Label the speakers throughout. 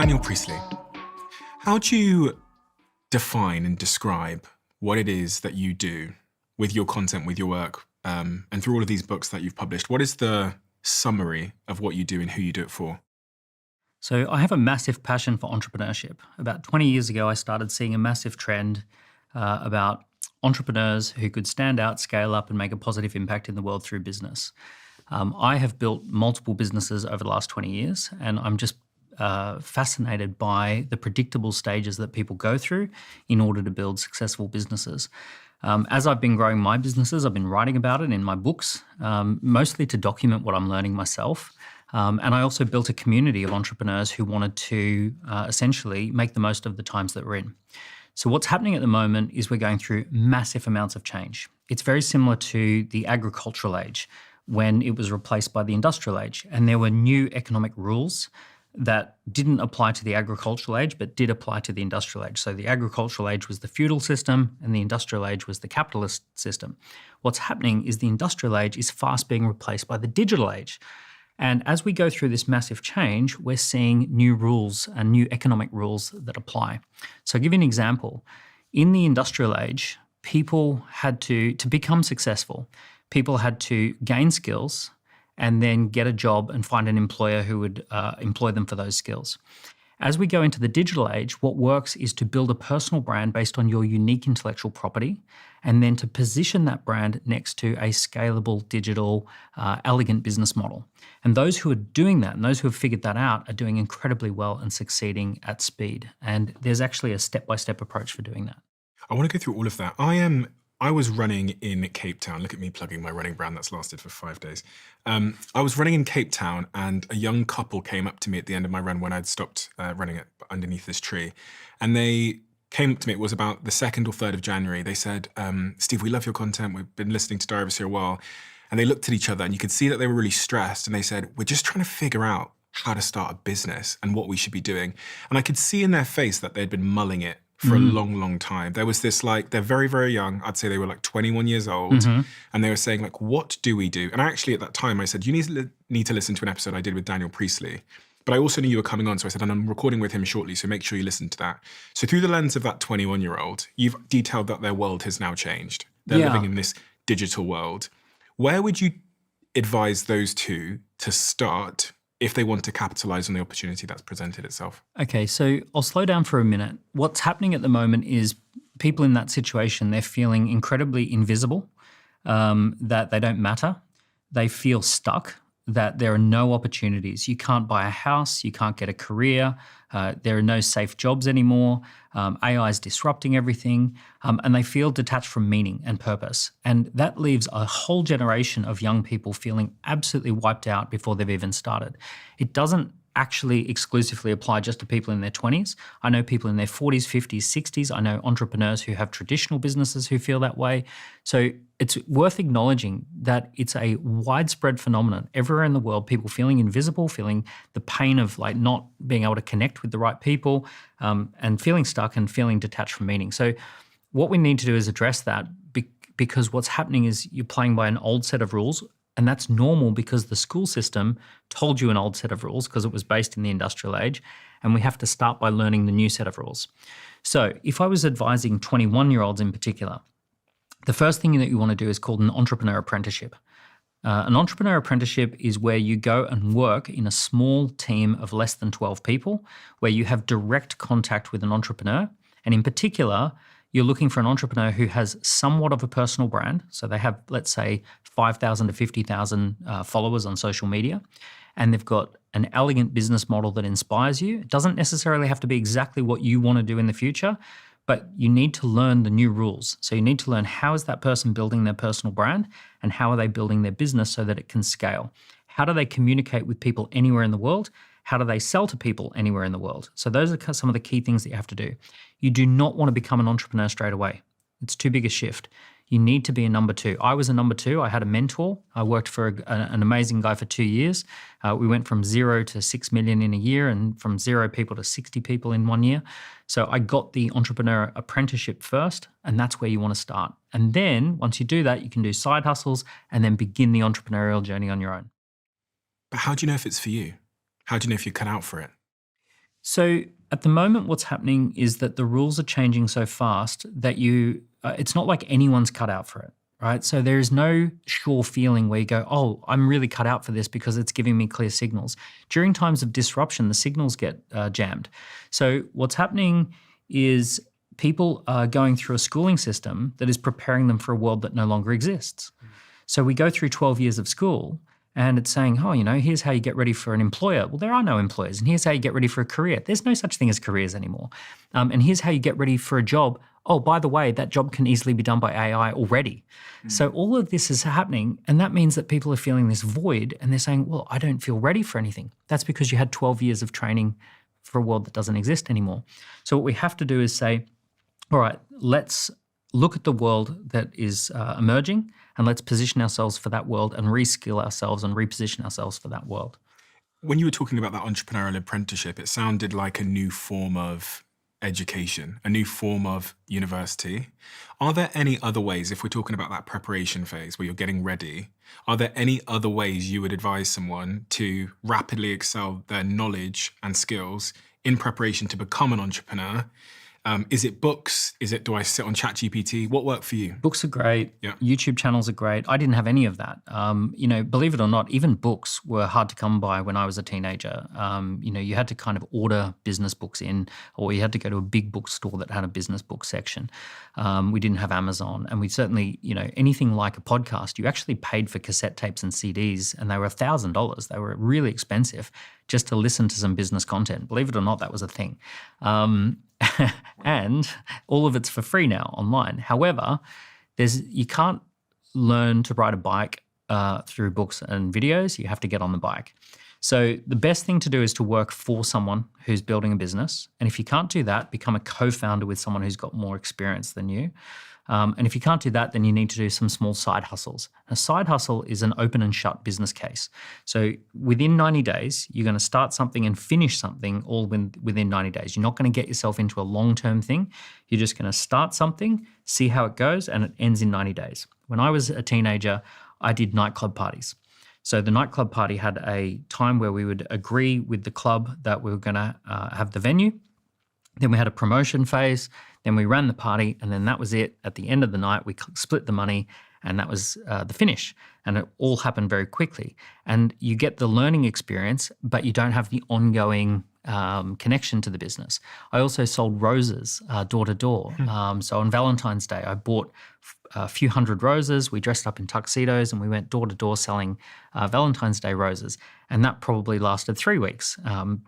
Speaker 1: Daniel Priestley, how do you define and describe what it is that you do with your content, with your work, and through all of these books that you've published? What is the summary of what you do and who you do it for?
Speaker 2: So I have a massive passion for entrepreneurship. About 20 years ago, I started seeing a massive trend about entrepreneurs who could stand out, scale up, and make a positive impact in the world through business. I have built multiple businesses over the last 20 years, and I'm just fascinated by the predictable stages that people go through in order to build successful businesses. As I've been growing my businesses, I've been writing about it in my books, mostly to document what I'm learning myself. And I also built a community of entrepreneurs who wanted to essentially make the most of the times that we're in. So what's happening at the moment is we're going through massive amounts of change. It's very similar to the agricultural age when it was replaced by the industrial age. And there were new economic rules that didn't apply to the agricultural age, but did apply to the industrial age. So the agricultural age was the feudal system and the industrial age was the capitalist system. What's happening is the industrial age is fast being replaced by the digital age. And as we go through this massive change, we're seeing new rules and new economic rules that apply. So I'll give you an example. In the industrial age, people had to become successful, people had to gain skills and then get a job and find an employer who would employ them for those skills. As we go into the digital age, what works is to build a personal brand based on your unique intellectual property, and then to position that brand next to a scalable, digital, elegant business model. And those who are doing that and those who have figured that out are doing incredibly well and succeeding at speed. And there's actually a step-by-step approach for doing that.
Speaker 1: I want to go through all of that. I was running in Cape Town. Look at me plugging my running brand that's lasted for 5 days. I was running in Cape Town and a young couple came up to me at the end of my run when I'd stopped running it underneath this tree. And they came up to me, it was about the 2nd or 3rd of January. They said, Steve, we love your content. We've been listening to Diaries for a while. And they looked at each other and you could see that they were really stressed. And they said, we're just trying to figure out how to start a business and what we should be doing. And I could see in their face that they'd been mulling it for a long, long time. There was this they're very, very young. I'd say they were 21 years old. And they were saying what do we do? And actually at that time I said, you need to listen to an episode I did with Daniel Priestley. But I also knew you were coming on. So I said, and I'm recording with him shortly. So make sure you listen to that. So through the lens of that 21-year-old, you've detailed that their world has now changed. They're living in this digital world. Where would you advise those two to start if they want to capitalize on the opportunity that's presented itself?
Speaker 2: Okay, so I'll slow down for a minute. What's happening at the moment is people in that situation, they're feeling incredibly invisible, that they don't matter. They feel stuck, that there are no opportunities. You can't buy a house, you can't get a career, there are no safe jobs anymore, AI is disrupting everything, and they feel detached from meaning and purpose. And that leaves a whole generation of young people feeling absolutely wiped out before they've even started. It doesn't actually exclusively apply just to people in their 20s. I know people in their 40s, 50s, 60s. I know entrepreneurs who have traditional businesses who feel that way. So it's worth acknowledging that it's a widespread phenomenon everywhere in the world, people feeling invisible, feeling the pain of not being able to connect with the right people, and feeling stuck and feeling detached from meaning. So what we need to do is address that because what's happening is you're playing by an old set of rules. And that's normal because the school system told you an old set of rules because it was based in the industrial age. And we have to start by learning the new set of rules. So if I was advising 21-year-olds in particular, the first thing that you want to do is called an entrepreneur apprenticeship. An entrepreneur apprenticeship is where you go and work in a small team of less than 12 people, where you have direct contact with an entrepreneur. And in particular, you're looking for an entrepreneur who has somewhat of a personal brand. So they have, let's say, 5,000 to 50,000 followers on social media, and they've got an elegant business model that inspires you. It doesn't necessarily have to be exactly what you want to do in the future, but you need to learn the new rules. So you need to learn how is that person building their personal brand and how are they building their business so that it can scale. How do they communicate with people anywhere in the world? How do they sell to people anywhere in the world? So those are some of the key things that you have to do. You do not want to become an entrepreneur straight away. It's too big a shift. You need to be a number two. I was a number two. I had a mentor. I worked for an amazing guy for 2 years. We went from 0 to 6 million in a year and from 0 people to 60 people in 1 year. So I got the entrepreneur apprenticeship first, and that's where you want to start. And then once you do that, you can do side hustles and then begin the entrepreneurial journey on your own.
Speaker 1: But how do you know if it's for you? How do you know if you're cut out for it?
Speaker 2: So at the moment, what's happening is that the rules are changing so fast that it's not like anyone's cut out for it, right? So there is no sure feeling where you go, oh, I'm really cut out for this because it's giving me clear signals. During times of disruption, the signals get jammed. So what's happening is people are going through a schooling system that is preparing them for a world that no longer exists. So we go through 12 years of school and it's saying, oh, here's how you get ready for an employer. Well, there are no employers. And here's how you get ready for a career. There's no such thing as careers anymore. And here's how you get ready for a job. Oh, by the way, that job can easily be done by AI already. So all of this is happening. And that means that people are feeling this void and they're saying, well, I don't feel ready for anything. That's because you had 12 years of training for a world that doesn't exist anymore. So what we have to do is say, all right, let's look at the world that is emerging and let's position ourselves for that world and reskill ourselves and reposition ourselves for that world.
Speaker 1: When you were talking about that entrepreneurial apprenticeship, it sounded like a new form of education, a new form of university. Are there any other ways, if we're talking about that preparation phase where you're getting ready, are there any other ways you would advise someone to rapidly excel their knowledge and skills in preparation to become an entrepreneur? Is it books? Do I sit on ChatGPT? What worked for you?
Speaker 2: Books are great.
Speaker 1: Yeah.
Speaker 2: YouTube channels are great. I didn't have any of that. Believe it or not, even books were hard to come by when I was a teenager. You had to kind of order business books in, or you had to go to a big bookstore that had a business book section. We didn't have Amazon, and we certainly, anything like a podcast, you actually paid for cassette tapes and CDs, and they were $1,000. They were really expensive just to listen to some business content. Believe it or not, that was a thing. And all of it's for free now online. However, you can't learn to ride a bike through books and videos. You have to get on the bike. So the best thing to do is to work for someone who's building a business. And if you can't do that, become a co-founder with someone who's got more experience than you. And if you can't do that, then you need to do some small side hustles. A side hustle is an open and shut business case. So within 90 days, you're going to start something and finish something all within 90 days. You're not going to get yourself into a long-term thing. You're just going to start something, see how it goes, and it ends in 90 days. When I was a teenager, I did nightclub parties. So the nightclub party had a time where we would agree with the club that we were going to have the venue. Then we had a promotion phase. Then we ran the party, and then that was it. At the end of the night, we split the money, and that was the finish. And it all happened very quickly. And you get the learning experience, but you don't have the ongoing connection to the business. I also sold roses door to door. So on Valentine's Day, I bought a few hundred roses. We dressed up in tuxedos and we went door to door selling Valentine's Day roses. And that probably lasted 3 weeks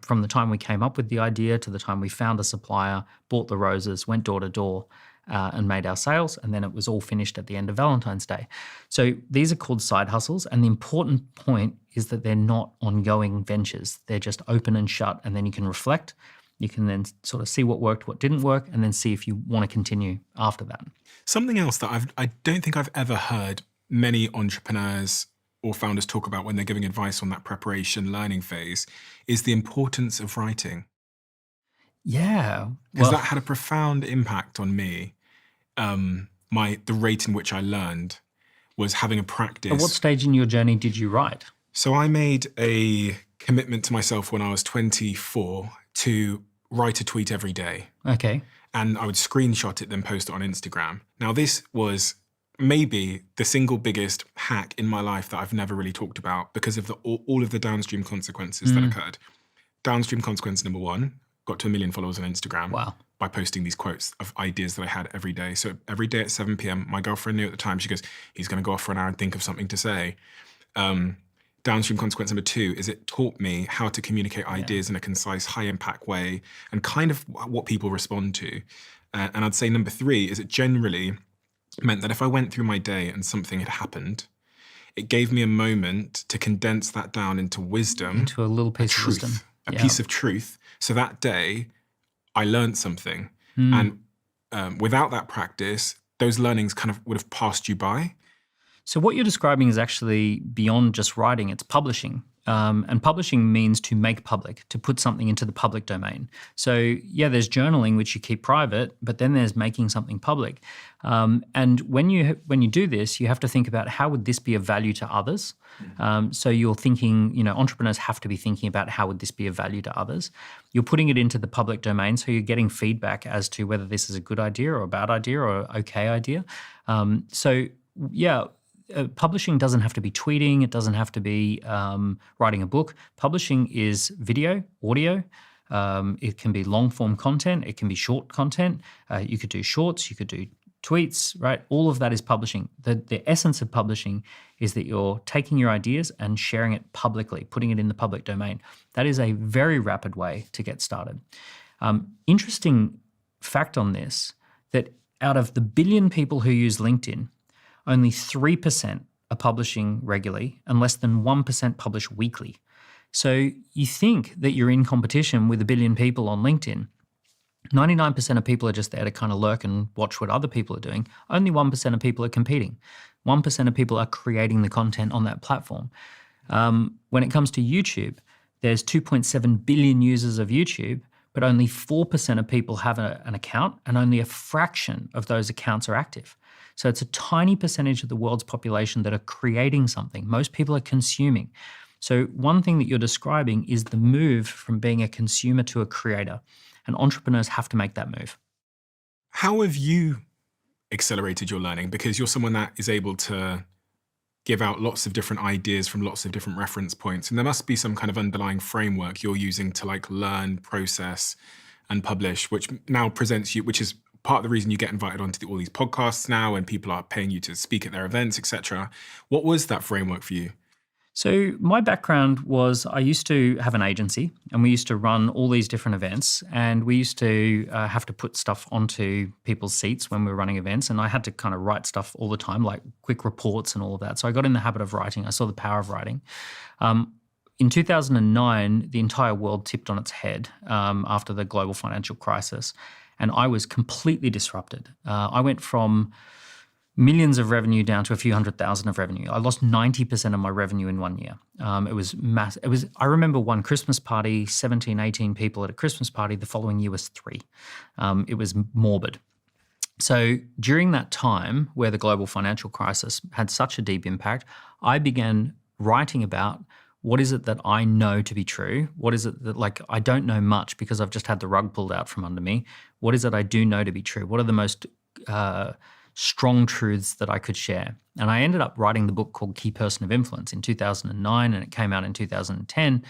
Speaker 2: from the time we came up with the idea to the time we found a supplier, bought the roses, went door to door and made our sales. And then it was all finished at the end of Valentine's Day. So these are called side hustles. And the important point is that they're not ongoing ventures. They're just open and shut. And then you can reflect. You can then sort of see what worked, what didn't work, and then see if you want to continue after that.
Speaker 1: Something else that I don't think I've ever heard many entrepreneurs or founders talk about when they're giving advice on that preparation learning phase is the importance of writing.
Speaker 2: Yeah.
Speaker 1: Because that had a profound impact on me. The rate in which I learned was having a practice.
Speaker 2: At what stage in your journey did you write?
Speaker 1: So I made a commitment to myself when I was 24 to write a tweet every day.
Speaker 2: Okay.
Speaker 1: And I would screenshot it, then post it on Instagram. Now, this was maybe the single biggest hack in my life that I've never really talked about because of all of the downstream consequences that occurred. Downstream consequence number one, got to 1 million followers on Instagram.
Speaker 2: Wow.
Speaker 1: By posting these quotes of ideas that I had every day. So every day at 7 p.m., my girlfriend knew at the time, she goes, he's going to go off for an hour and think of something to say. Downstream consequence number two is it taught me how to communicate ideas in a concise, high-impact way and kind of what people respond to. And I'd say number three is it generally meant that if I went through my day and something had happened, it gave me a moment to condense that down into wisdom.
Speaker 2: Into a little piece of wisdom.
Speaker 1: A piece of truth. So that day, I learned something. And without that practice, those learnings kind of would have passed you by.
Speaker 2: So what you're describing is actually beyond just writing, it's publishing. And publishing means to make public, to put something into the public domain. So yeah, there's journaling, which you keep private, but then there's making something public. And when you do this, you have to think about how would this be of value to others. So you're thinking, entrepreneurs have to be thinking about how would this be of value to others. You're putting it into the public domain, so you're getting feedback as to whether this is a good idea or a bad idea or an okay idea. Publishing doesn't have to be tweeting. It doesn't have to be writing a book. Publishing is video, audio. It can be long-form content. It can be short content. You could do shorts. You could do tweets, right? All of that is publishing. The essence of publishing is that you're taking your ideas and sharing it publicly, putting it in the public domain. That is a very rapid way to get started. Interesting fact on this, that out of the billion people who use LinkedIn, only 3% are publishing regularly and less than 1% publish weekly. So you think that you're in competition with a billion people on LinkedIn. 99% of people are just there to kind of lurk and watch what other people are doing. Only 1% of people are competing. 1% of people are creating the content on that platform. When it comes to YouTube, there's 2.7 billion users of YouTube, but only 4% of people have an account, and only a fraction of those accounts are active. So it's a tiny percentage of the world's population that are creating something. Most people are consuming. So one thing that you're describing is the move from being a consumer to a creator, and entrepreneurs have to make that move.
Speaker 1: How have you accelerated your learning? Because you're someone that is able to give out lots of different ideas from lots of different reference points, and there must be some kind of underlying framework you're using to learn, process, and publish, which now presents you, which is part of the reason you get invited onto all these podcasts now, and people are paying you to speak at their events, etc. What was that framework for you?
Speaker 2: So my background was, I used to have an agency, and we used to run all these different events, and we used to have to put stuff onto people's seats when we were running events, and I had to kind of write stuff all the time, like quick reports and all of that. So I got in the habit of writing. I saw the power of writing. In 2009, the entire world tipped on its head after the global financial crisis, and I was completely disrupted. I went from millions of revenue down to a few 100,000 of revenue. I lost 90% of my revenue in 1 year. It was massive. I remember one Christmas party, 17, 18 people at a Christmas party. The following year was 3. It was morbid. So during that time where the global financial crisis had such a deep impact, I began writing about what is it that I know to be true? What is it that, I don't know much because I've just had the rug pulled out from under me. What is it I do know to be true? What are the most strong truths that I could share? And I ended up writing the book called Key Person of Influence in 2009, and it came out in 2010.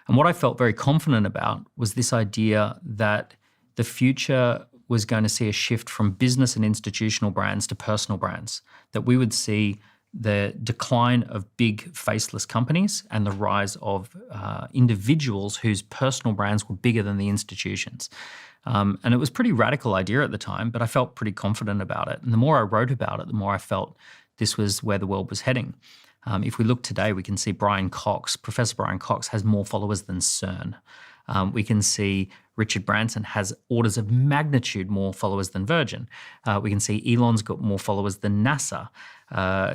Speaker 2: And what I felt very confident about was this idea that the future was going to see a shift from business and institutional brands to personal brands, that we would see the decline of big faceless companies and the rise of individuals whose personal brands were bigger than the institutions. And it was a pretty radical idea at the time, but I felt pretty confident about it. And the more I wrote about it, the more I felt this was where the world was heading. If we look today, we can see Professor Brian Cox has more followers than CERN. We can see Richard Branson has orders of magnitude more followers than Virgin. We can see Elon's got more followers than NASA.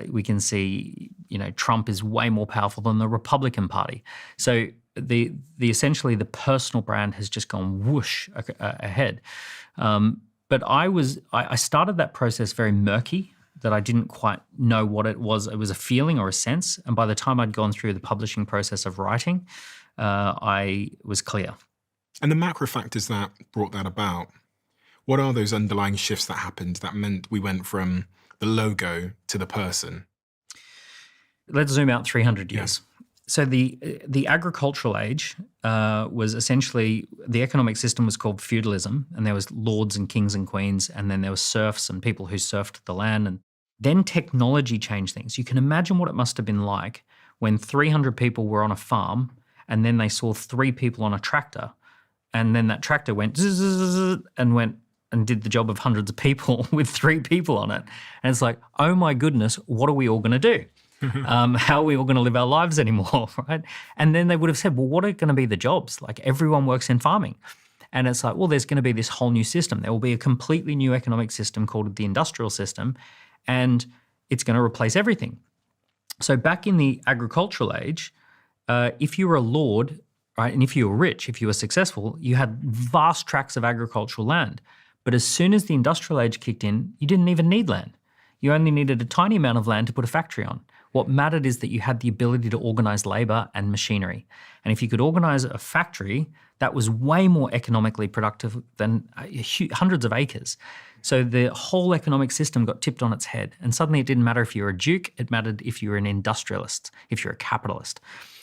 Speaker 2: We can see, Trump is way more powerful than the Republican Party. So the essentially the personal brand has just gone whoosh ahead. But I started that process very murky, that I didn't quite know what it was. It was a feeling or a sense. And by the time I'd gone through the publishing process of writing, I was clear.
Speaker 1: And the macro factors that brought that about, what are those underlying shifts that happened that meant we went from the logo to the person?
Speaker 2: Let's zoom out 300 years. Yeah. So the agricultural age was essentially, the economic system was called feudalism, and there was lords and kings and queens, and then there was serfs and people who serfed the land. And then technology changed things. You can imagine what it must have been like when 300 people were on a farm, and then they saw 3 people on a tractor, and then that tractor went zzz and went and did the job of hundreds of people with 3 people on it. And it's like, oh my goodness, what are we all going to do? How are we all going to live our lives anymore, right? And then they would have said, well, what are going to be the jobs? Everyone works in farming. And it's like, well, there's going to be this whole new system. There will be a completely new economic system called the industrial system, and it's going to replace everything. So back in the agricultural age, if you were a lord, right, and if you were rich, if you were successful, you had vast tracts of agricultural land. But as soon as the industrial age kicked in, you didn't even need land. You only needed a tiny amount of land to put a factory on. What mattered is that you had the ability to organize labor and machinery. And if you could organize a factory, that was way more economically productive than hundreds of acres. So the whole economic system got tipped on its head. And suddenly it didn't matter if you were a duke, it mattered if you were an industrialist, if you're a capitalist.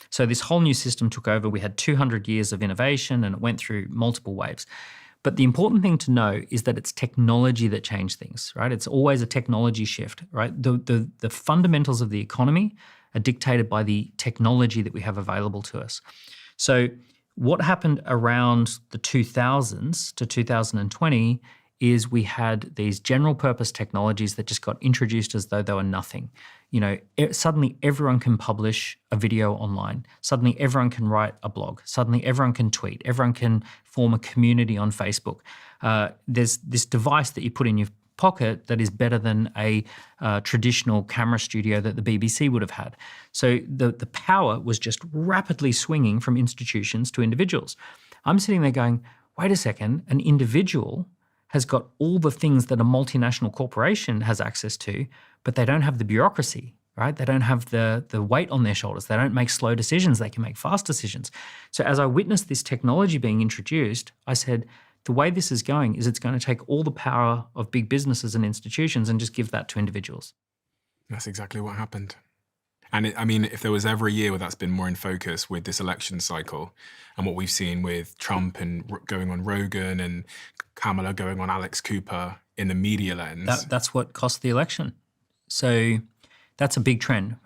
Speaker 2: So this whole new system took over. We had 200 years of innovation and it went through multiple waves. But the important thing to know is that it's technology that changed things, right? It's always a technology shift, right? The fundamentals of the economy are dictated by the technology that we have available to us. So what happened around the 2000s to 2020 is we had these general purpose technologies that just got introduced as though they were nothing. You know, suddenly everyone can publish a video online. Suddenly everyone can write a blog. Suddenly everyone can tweet. Everyone can form a community on Facebook. There's this device that you put in your pocket that is better than a traditional camera studio that the BBC would have had. So the power was just rapidly swinging from institutions to individuals. I'm sitting there going, wait a second, an individual has got all the things that a multinational corporation has access to, but they don't have the bureaucracy, right? They don't have the weight on their shoulders. They don't make slow decisions. They can make fast decisions. So as I witnessed this technology being introduced, I said, the way this is going is it's going to take all the power of big businesses and institutions and just give that to individuals.
Speaker 1: That's exactly what happened. And I mean, if there was ever a year where that's been more in focus with this election cycle and what we've seen with Trump and going on Rogan and Kamala going on Alex Cooper in the media lens.
Speaker 2: That's what cost the election. So that's a big trend.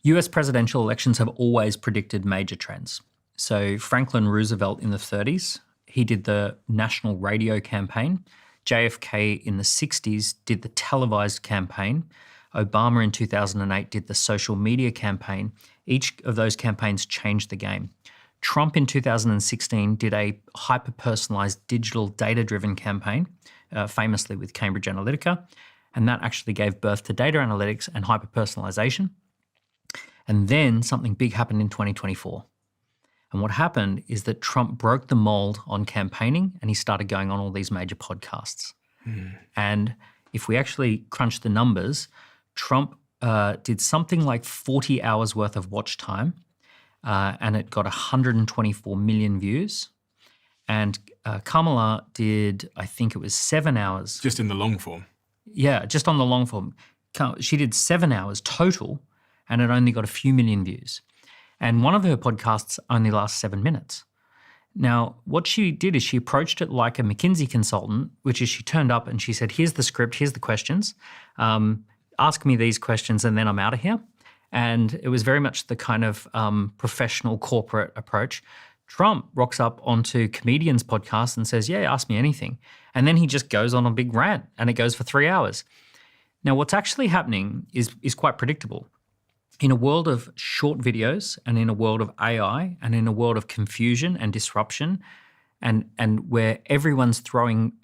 Speaker 2: US presidential elections have always predicted major trends. So Franklin Roosevelt in the 30s, he did the national radio campaign. JFK in the 60s did the televised campaign. Obama in 2008 did the social media campaign. Each of those campaigns changed the game. Trump in 2016 did a hyper-personalized digital data-driven campaign, famously with Cambridge Analytica, and that actually gave birth to data analytics and hyper-personalization. And then something big happened in 2024. And what happened is that Trump broke the mold on campaigning and he started going on all these major podcasts. And if we actually crunch the numbers, Trump did something like 40 hours worth of watch time, and it got 124 million views. And Kamala did, I think it was 7 hours.
Speaker 1: Just in the long form.
Speaker 2: Yeah, just on the long form. She did 7 hours total, and it only got a few million views. And one of her podcasts only lasts 7 minutes. Now, what she did is she approached it like a McKinsey consultant, which is she turned up and she said, here's the script, here's the questions. Ask me these questions and then I'm out of here. And it was very much the kind of professional corporate approach. Trump rocks up onto comedians' podcasts and says, yeah, ask me anything. And then he just goes on a big rant and it goes for 3 hours. Now, what's actually happening is quite predictable. In a world of short videos and in a world of AI and in a world of confusion and disruption and where everyone's throwing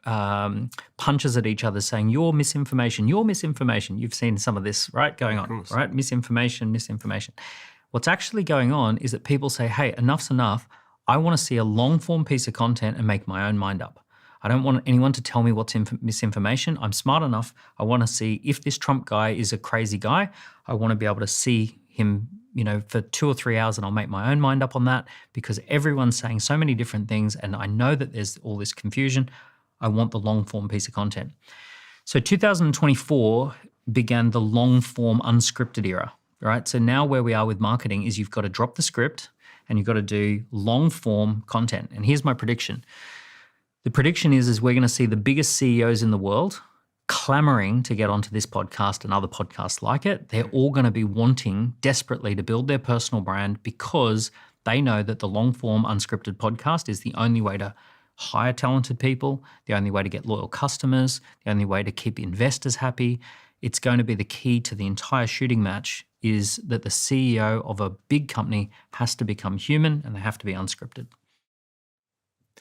Speaker 2: punches at each other saying, you're misinformation. You've seen some of this, right, going on, right? Misinformation. What's actually going on is that people say, hey, enough's enough. I want to see a long-form piece of content and make my own mind up. I don't want anyone to tell me what's misinformation. I'm smart enough. I want to see if this Trump guy is a crazy guy. I want to be able to see him, for 2 or 3 hours and I'll make my own mind up on that because everyone's saying so many different things and I know that there's all this confusion. I want the long form piece of content. So 2024 began the long form unscripted era, right? So now where we are with marketing is you've got to drop the script and you've got to do long form content. And here's my prediction. The prediction is we're going to see the biggest CEOs in the world clamoring to get onto this podcast and other podcasts like it. They're all going to be wanting desperately to build their personal brand because they know that the long-form unscripted podcast is the only way to hire talented people, the only way to get loyal customers, the only way to keep investors happy. It's going to be the key to the entire shooting match is that the CEO of a big company has to become human and they have to be unscripted.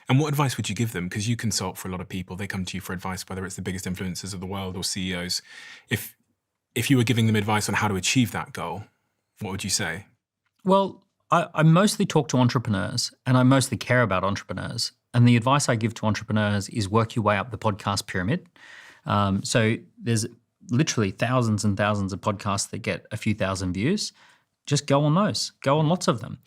Speaker 1: And what advice would you give them? Because you consult for a lot of people. They come to you for advice, whether it's the biggest influencers of the world or CEOs. If you were giving them advice on how to achieve that goal, what would you say?
Speaker 2: Well, I mostly talk to entrepreneurs and I mostly care about entrepreneurs. And the advice I give to entrepreneurs is work your way up the podcast pyramid. So there's literally thousands and thousands of podcasts that get a few thousand views. Just go on those. Go on lots of them.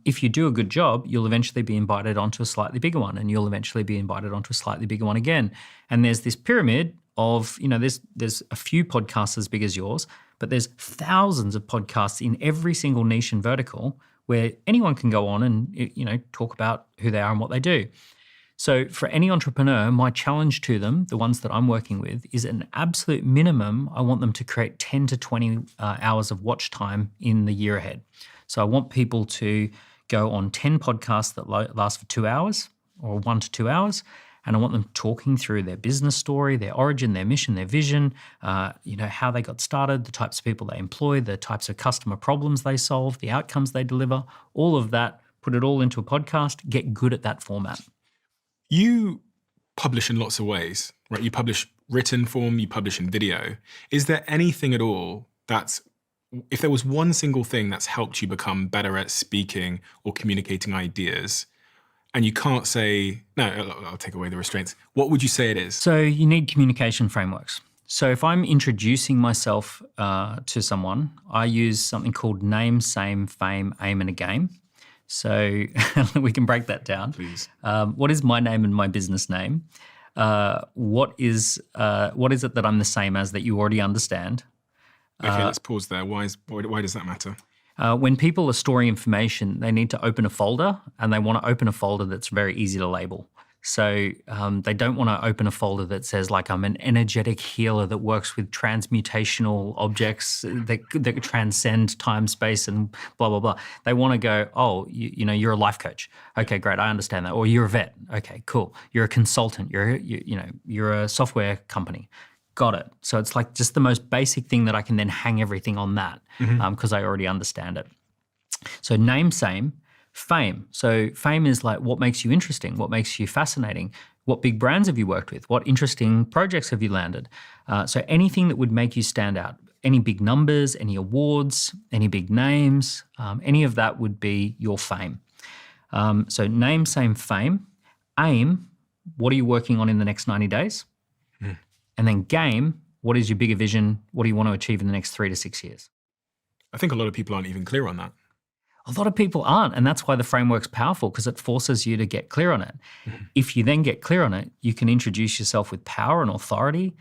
Speaker 2: If you do a good job, you'll eventually be invited onto a slightly bigger one, and you'll eventually be invited onto a slightly bigger one again. And there's this pyramid of, there's a few podcasts as big as yours, but there's thousands of podcasts in every single niche and vertical where anyone can go on and, talk about who they are and what they do. So for any entrepreneur, my challenge to them, the ones that I'm working with, is an absolute minimum. I want them to create 10 to 20 hours of watch time in the year ahead. So I want people to go on 10 podcasts that last for 2 hours or 1 to 2 hours. And I want them talking through their business story, their origin, their mission, their vision, how they got started, the types of people they employ, the types of customer problems they solve, the outcomes they deliver, all of that, put it all into a podcast, get good at that format.
Speaker 1: You publish in lots of ways, right? You publish written form, you publish in video. Is there anything at all if there was one single thing that's helped you become better at speaking or communicating ideas, and you can't say, no, I'll take away the restraints, what would you say it is?
Speaker 2: So you need communication frameworks. So if I'm introducing myself to someone, I use something called name, same, fame, aim, and a game. So we can break that down.
Speaker 1: Please.
Speaker 2: What is my name and my business name? What is it that I'm the same as that you already understand?
Speaker 1: Okay, let's pause there. Why does that matter?
Speaker 2: When people are storing information, they need to open a folder, and they want to open a folder that's very easy to label. So they don't want to open a folder that says, like, I'm an energetic healer that works with transmutational objects that transcend time, space, and blah, blah, blah. They want to go, oh, you're a life coach. Okay, great, I understand that. Or you're a vet. Okay, cool. You're a consultant. You're a software company. Got it. So it's like just the most basic thing that I can then hang everything on that because I already understand it. So name, same, fame. So fame is like what makes you interesting, what makes you fascinating, what big brands have you worked with, what interesting projects have you landed. So anything that would make you stand out, any big numbers, any awards, any big names, any of that would be your fame. So name, same, fame. Aim, what are you working on in the next 90 days? And then game, what is your bigger vision? What do you want to achieve in the next 3 to 6 years?
Speaker 1: I think a lot of people aren't even clear on that.
Speaker 2: A lot of people aren't, and that's why the framework's powerful, because it forces you to get clear on it. If you then get clear on it, you can introduce yourself with power and authority.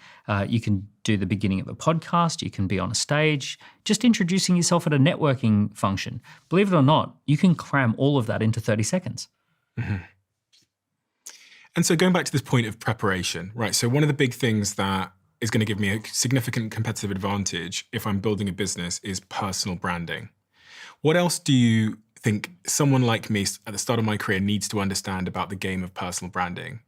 Speaker 2: You can do the beginning of a podcast. You can be on a stage, just introducing yourself at a networking function. Believe it or not, you can cram all of that into 30 seconds.
Speaker 1: And so going back to this point of preparation, right? So one of the big things that is going to give me a significant competitive advantage if I'm building a business is personal branding. What else do you think someone like me at the start of my career needs to understand about the game of personal branding?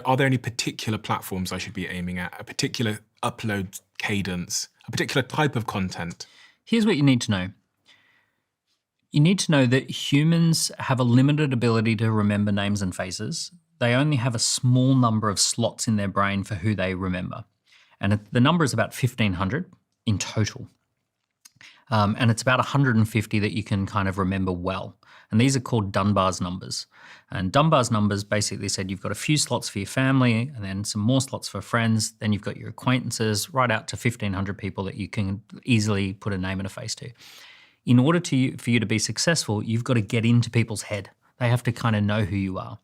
Speaker 1: Are there any particular platforms I should be aiming at, a particular upload cadence, a particular type of content?
Speaker 2: Here's what you need to know. You need to know that humans have a limited ability to remember names and faces. They only have a small number of slots in their brain for who they remember. And the number is about 1,500 in total. And it's about 150 that you can kind of remember well. And these are called Dunbar's numbers. And Dunbar's numbers basically said you've got a few slots for your family and then some more slots for friends. Then you've got your acquaintances, right out to 1,500 people that you can easily put a name and a face to. In order for you to be successful, you've got to get into people's head. They have to kind of know who you are.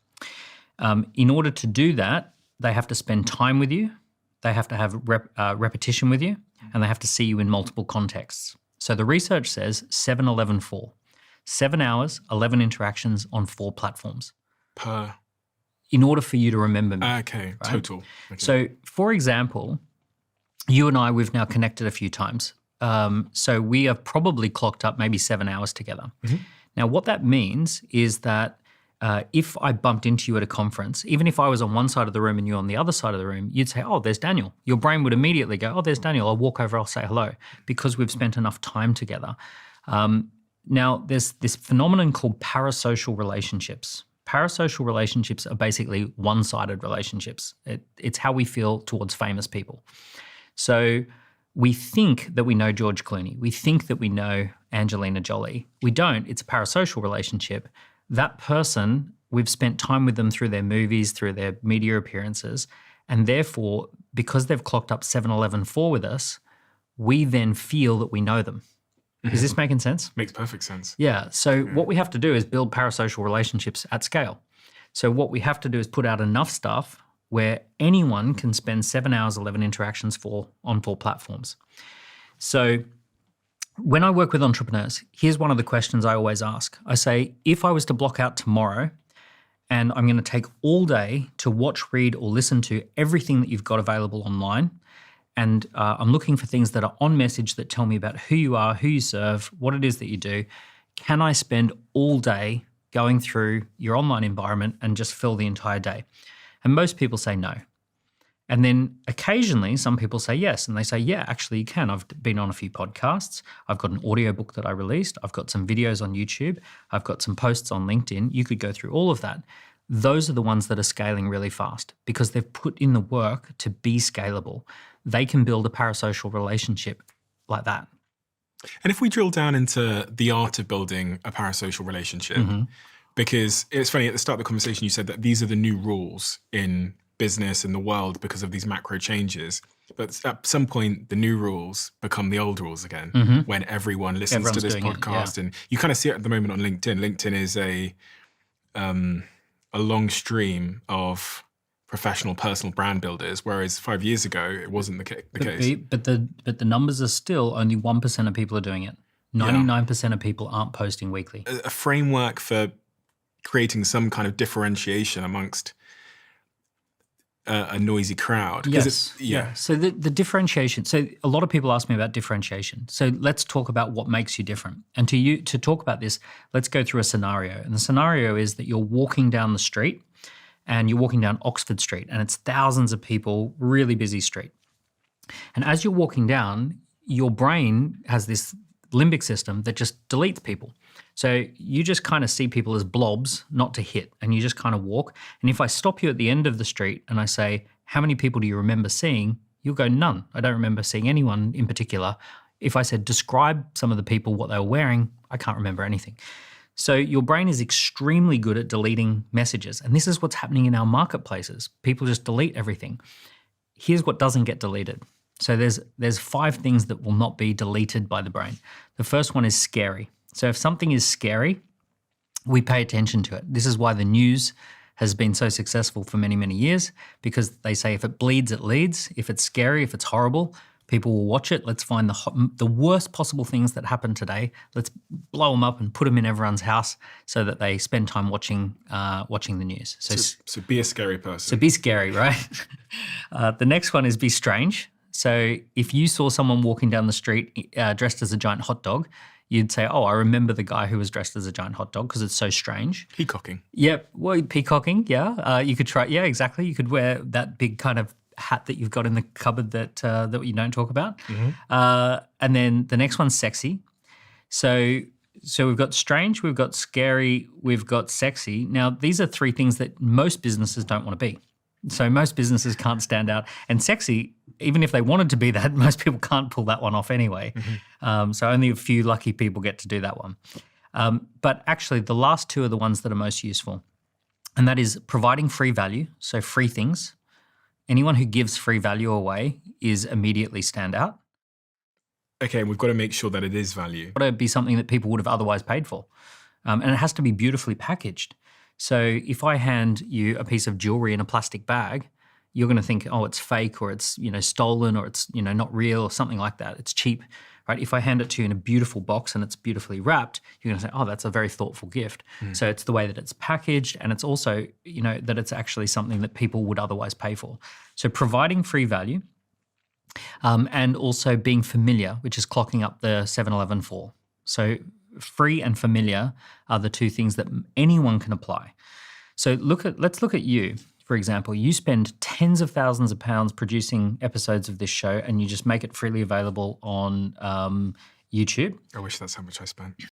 Speaker 2: In order to do that, they have to spend time with you, they have to have repetition with you, and they have to see you in multiple contexts. So the research says 7, 11, 4. 7 hours, 11 interactions on 4 platforms. In order for you to remember me.
Speaker 1: Okay, right? Total. Okay.
Speaker 2: So for example, you and I, we've now connected a few times. So we have probably clocked up maybe 7 hours together. Now what that means is that if I bumped into you at a conference, even if I was on one side of the room and you on the other side of the room, you'd say, oh, there's Daniel. Your brain would immediately go, oh, there's Daniel. I'll walk over, I'll say hello, because we've spent enough time together. Now, there's this phenomenon called parasocial relationships. Parasocial relationships are basically one-sided relationships. It's how we feel towards famous people. So we think that we know George Clooney. We think that we know Angelina Jolie. We don't. It's a parasocial relationship. That person, we've spent time with them through their movies, through their media appearances, and therefore, because they've clocked up 7-11-4 with us, we then feel that we know them. Is this making sense?
Speaker 1: Makes perfect sense.
Speaker 2: Yeah. So what we have to do is build parasocial relationships at scale. So what we have to do is put out enough stuff where anyone can spend 7 hours, 11 interactions on 4 platforms. So when I work with entrepreneurs, here's one of the questions I always ask. I say, if I was to block out tomorrow and I'm going to take all day to watch, read, or listen to everything that you've got available online, and I'm looking for things that are on message that tell me about who you are, who you serve, what it is that you do, can I spend all day going through your online environment and just fill the entire day? And most people say no. And then occasionally some people say yes, and they say, yeah, actually you can. I've been on a few podcasts. I've got an audiobook that I released. I've got some videos on YouTube. I've got some posts on LinkedIn. You could go through all of that. Those are the ones that are scaling really fast because they've put in the work to be scalable. They can build a parasocial relationship like that.
Speaker 1: And if we drill down into the art of building a parasocial relationship, because it's funny, at the start of the conversation, you said that these are the new rules in business and the world because of these macro changes. But at some point, the new rules become the old rules again when everyone listens to this podcast. And you kind of see it at the moment on LinkedIn. LinkedIn is a long stream of professional personal brand builders, whereas 5 years ago, it wasn't the case.
Speaker 2: But the numbers are still only 1% of people are doing it. 99% of people aren't posting weekly.
Speaker 1: A framework for creating some kind of differentiation amongst a noisy crowd.
Speaker 2: Yes. So the differentiation. So a lot of people ask me about differentiation. So let's talk about what makes you different. And to talk about this, let's go through a scenario. And the scenario is that you're walking down the street and you're walking down Oxford Street and it's thousands of people, really busy street. And as you're walking down, your brain has this limbic system that just deletes people. So you just kind of see people as blobs, not to hit, and you just kind of walk. And if I stop you at the end of the street and I say, how many people do you remember seeing? You'll go, none. I don't remember seeing anyone in particular. If I said, describe some of the people, what they were wearing, I can't remember anything. So your brain is extremely good at deleting messages. And this is what's happening in our marketplaces. People just delete everything. Here's what doesn't get deleted. So there's 5 things that will not be deleted by the brain. The first one is scary. So if something is scary, we pay attention to it. This is why the news has been so successful for many, many years, because they say if it bleeds, it leads. If it's scary, if it's horrible, people will watch it. Let's find the worst possible things that happen today. Let's blow them up and put them in everyone's house so that they spend time watching the news.
Speaker 1: So be a scary person.
Speaker 2: So be scary, right? The next one is be strange. So if you saw someone walking down the street dressed as a giant hot dog, you'd say, oh, I remember the guy who was dressed as a giant hot dog because it's so strange.
Speaker 1: Peacocking.
Speaker 2: Yep. Well, peacocking, yeah. You could try, yeah, exactly. You could wear that big kind of hat that you've got in the cupboard that you don't talk about. And then the next one's sexy. So we've got strange, we've got scary, we've got sexy. Now, these are 3 things that most businesses don't want to be. So most businesses can't stand out. And sexy, even if they wanted to be that, most people can't pull that one off anyway. So only a few lucky people get to do that one. But actually, the last 2 are the ones that are most useful. And that is providing free value, so free things. Anyone who gives free value away is immediately stand out.
Speaker 1: Okay, and we've got to make sure that it is value.
Speaker 2: It's got to be something that people would have otherwise paid for. And it has to be beautifully packaged. So if I hand you a piece of jewelry in a plastic bag, you're going to think, oh, it's fake or it's, stolen or it's, not real or something like that. It's cheap, right? If I hand it to you in a beautiful box and it's beautifully wrapped, you're going to say, oh, that's a very thoughtful gift. So it's the way that it's packaged and it's also, that it's actually something that people would otherwise pay for. So providing free value and also being familiar, which is clocking up the 7-11-4. So free and familiar are the 2 things that anyone can apply. So let's look at you. For example, you spend tens of thousands of pounds producing episodes of this show and you just make it freely available on YouTube.
Speaker 1: I wish that's how much I spent.